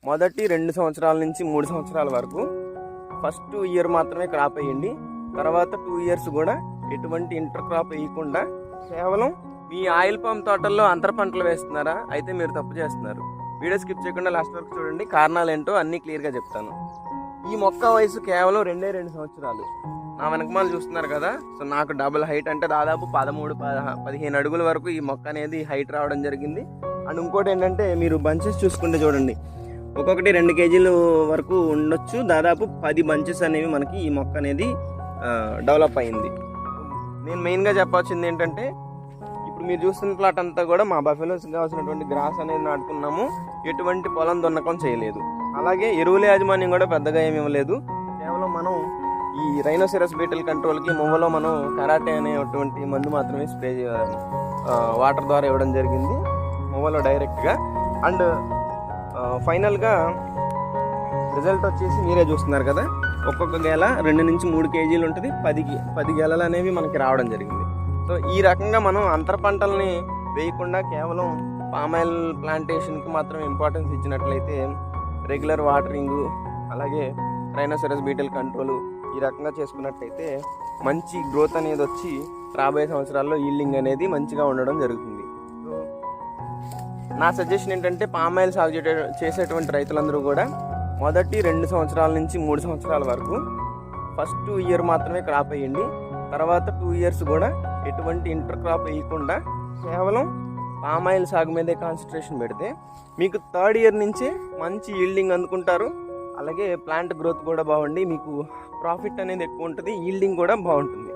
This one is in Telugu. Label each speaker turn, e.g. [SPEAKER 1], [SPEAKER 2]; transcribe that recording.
[SPEAKER 1] మొదటి 2 సంవత్సరాల నుంచి 3 సంవత్సరాల వరకు ఫస్ట్ ఇయర్ మాత్రమే క్రాప్ వేయండి. తర్వాత 2 ఇయర్స్ కూడా ఎటువంటి ఇంటర్ క్రాప్ వేయకుండా కేవలం మీ ఆయిల్ పామ్ తోటల్లో అంతర పంటలు వేస్తున్నారా? అయితే మీరు తప్పు చేస్తున్నారు. వీడియో స్కిప్ చేయకుండా లాస్ట్ వరకు చూడండి. కారణాలు ఏంటో అన్నీ క్లియర్గా చెప్తాను. ఈ మొక్క వయసు కేవలం 2 సంవత్సరాలు. నా వెనకమాల చూస్తున్నారు కదా, సో నాకు డబుల్ హైట్ అంటే దాదాపు 13-15 అడుగుల వరకు ఈ మొక్క అనేది హైట్ రావడం జరిగింది. అండ్ ఇంకోటి ఏంటంటే మీరు బంచెస్ చూసుకుంటే చూడండి, ఒక్కొక్కటి 2 కేజీలు వరకు ఉండొచ్చు. దాదాపు 10 బంచెస్ అనేవి మనకి ఈ మొక్క అనేది డెవలప్ అయింది. నేను మెయిన్గా చెప్పాల్సింది ఏంటంటే, ఇప్పుడు మీరు చూస్తున్న ప్లాట్ అంతా కూడా మా బఫెలోస్ కావాల్సినటువంటి గ్రాస్ అనేది నాటుకున్నాము. ఎటువంటి పొలం దున్నకం చేయలేదు. అలాగే ఎరువుల యాజమాన్యం కూడా పెద్దగా ఏమి ఇవ్వలేదు. కేవలం మనం ఈ రైనోసెరస్ బీటల్ కంట్రోల్కి మువ్వలో మనం కరాటే అనేటువంటి మందు మాత్రమే స్ప్రే వాటర్ ద్వారా ఇవ్వడం జరిగింది మువ్వలో డైరెక్ట్గా. అండ్ ఫైనల్గా రిజల్ట్ వచ్చేసి మీరే చూస్తున్నారు కదా, ఒక్కొక్క గెల 2 నుంచి 3 కేజీలు ఉంటుంది. 10 గెలలు అనేవి మనకి రావడం జరిగింది. సో ఈ రకంగా మనం అంతర పంటల్ని వేయకుండా కేవలం పామాయిల్ ప్లాంటేషన్కి మాత్రం ఇంపార్టెన్స్ ఇచ్చినట్లయితే రెగ్యులర్ వాటరింగు, అలాగే రైనోసెరస్ బీటల్ కంట్రోల్ ఈ రకంగా చేసుకున్నట్లయితే మంచి గ్రోత్ అనేది వచ్చి రాబోయే సంవత్సరాల్లో ఈల్డింగ్ అనేది మంచిగా ఉండడం జరుగుతుంది. సో నా సజెషన్ ఏంటంటే, పామాయిల్ సాగు చేసేటువంటి రైతులందరూ కూడా మొదటి 2 సంవత్సరాల నుంచి 3 సంవత్సరాల వరకు ఫస్ట్ ఇయర్ మాత్రమే క్రాప్ వేయండి. తర్వాత 2 ఇయర్స్ కూడా ఎటువంటి ఇంటర్ క్రాప్ వేయకుండా కేవలం పామాయిల్ సాగు మీదే కాన్సన్ట్రేషన్ పెడితే మీకు 3rd ఇయర్ నుంచే మంచి ఈల్డింగ్ అందుకుంటారు. అలాగే ప్లాంట్ గ్రోత్ కూడా బాగుండి మీకు ప్రాఫిట్ అనేది ఎక్కువ ఉంటుంది, ఈల్డింగ్ కూడా బాగుంటుంది.